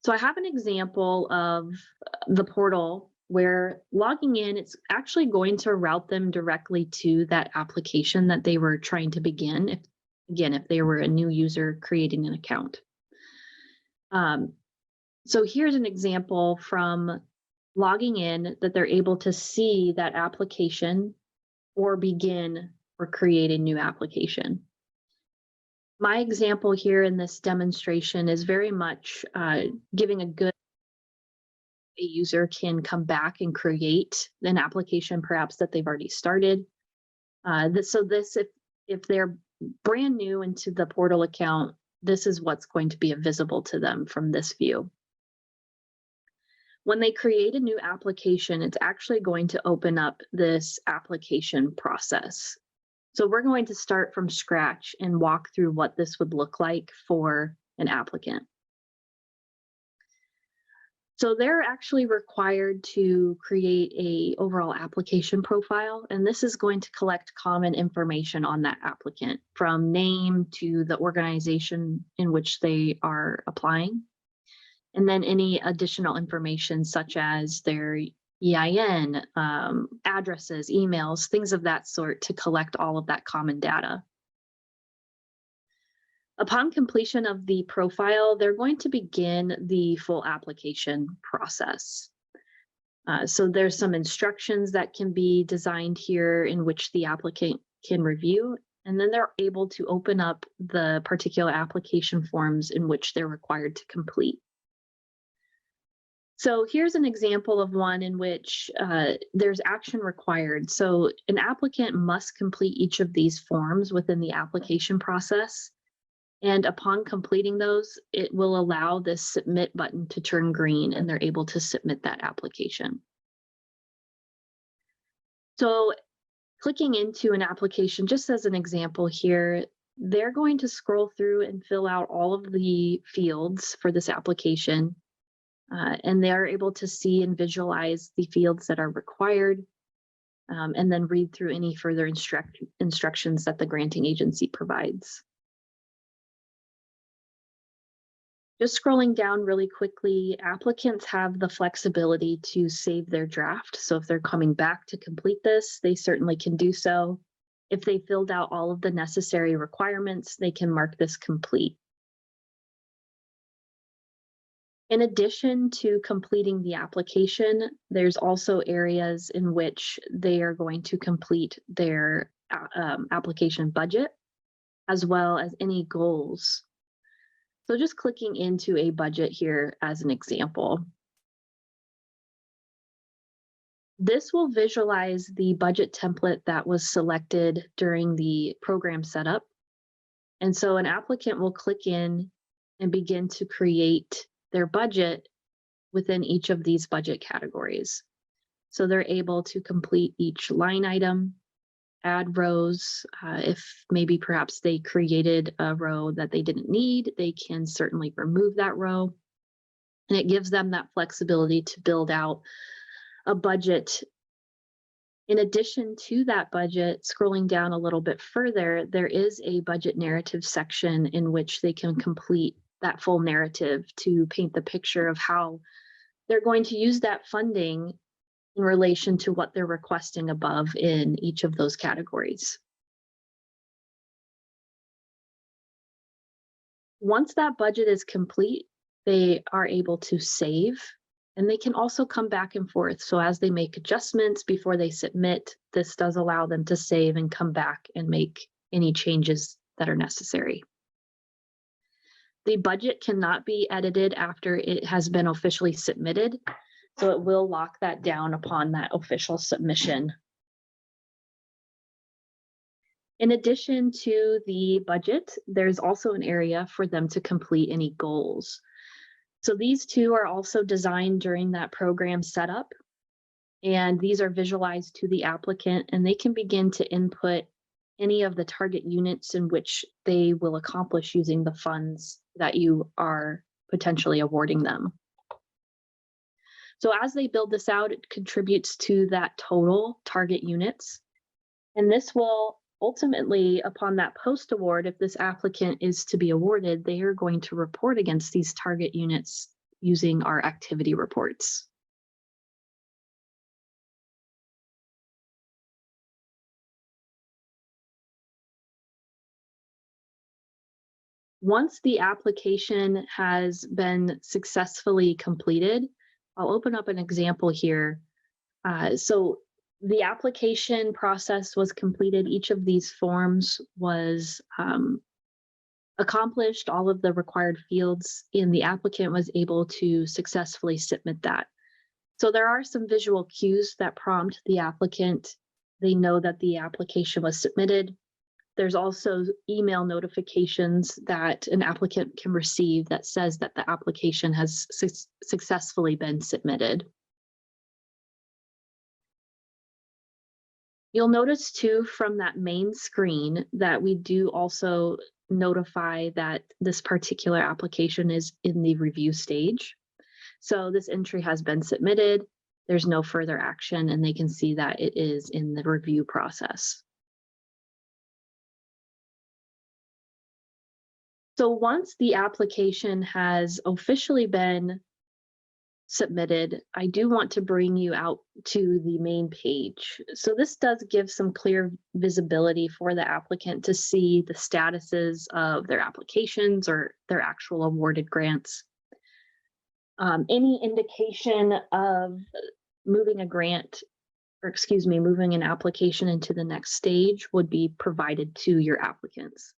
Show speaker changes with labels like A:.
A: So I have an example of the portal where logging in, it's actually going to route them directly to that application that they were trying to begin. If they were a new user creating an account. Um, so here's an example from logging in that they're able to see that application or begin or create a new application. My example here in this demonstration is very much giving a user can come back and create an application perhaps that they've already started. If they're brand new into the portal account, this is what's going to be visible to them from this view. When they create a new application, it's actually going to open up this application process. So we're going to start from scratch and walk through what this would look like for an applicant. So they're actually required to create a overall application profile, and this is going to collect common information on that applicant, from name to the organization in which they are applying, and then any additional information such as their EIN, addresses, emails, things of that sort, to collect all of that common data. Upon completion of the profile, they're going to begin the full application process. So there's some instructions that can be designed here in which the applicant can review, and then they're able to open up the particular application forms in which they're required to complete. So here's an example of one in which there's action required. So an applicant must complete each of these forms within the application process. And upon completing those, it will allow this submit button to turn green, and they're able to submit that application. So clicking into an application, just as an example here, they're going to scroll through and fill out all of the fields for this application. And they are able to see and visualize the fields that are required, and then read through any further instructions that the granting agency provides. Just scrolling down really quickly, applicants have the flexibility to save their draft. So if they're coming back to complete this, they certainly can do so. If they filled out all of the necessary requirements, they can mark this complete. In addition to completing the application, there's also areas in which they are going to complete their application budget, as well as any goals. So just clicking into a budget here as an example. This will visualize the budget template that was selected during the program setup. And so an applicant will click in and begin to create their budget within each of these budget categories. So they're able to complete each line item, add rows. If maybe perhaps they created a row that they didn't need, they can certainly remove that row. And it gives them that flexibility to build out a budget. In addition to that budget, scrolling down a little bit further, there is a budget narrative section in which they can complete that full narrative to paint the picture of how they're going to use that funding in relation to what they're requesting above in each of those categories. Once that budget is complete, they are able to save, and they can also come back and forth. So as they make adjustments before they submit, this does allow them to save and come back and make any changes that are necessary. The budget cannot be edited after it has been officially submitted, so it will lock that down upon that official submission. In addition to the budget, there's also an area for them to complete any goals. So these two are also designed during that program setup, and these are visualized to the applicant, and they can begin to input any of the target units in which they will accomplish using the funds that you are potentially awarding them. So as they build this out, it contributes to that total target units. And this will ultimately, upon that post award, if this applicant is to be awarded, they are going to report against these target units using our activity reports. Once the application has been successfully completed, I'll open up an example here. So the application process was completed. Each of these forms was accomplished, all of the required fields, and the applicant was able to successfully submit that. So there are some visual cues that prompt the applicant. They know that the application was submitted. There's also email notifications that an applicant can receive that says that the application has successfully been submitted. You'll notice too from that main screen that we do also notify that this particular application is in the review stage. So this entry has been submitted, there's no further action, and they can see that it is in the review process. So once the application has officially been submitted, I do want to bring you out to the main page. So this does give some clear visibility for the applicant to see the statuses of their applications or their actual awarded grants. Any indication of moving a grant, or excuse me, moving an application into the next stage would be provided to your applicants.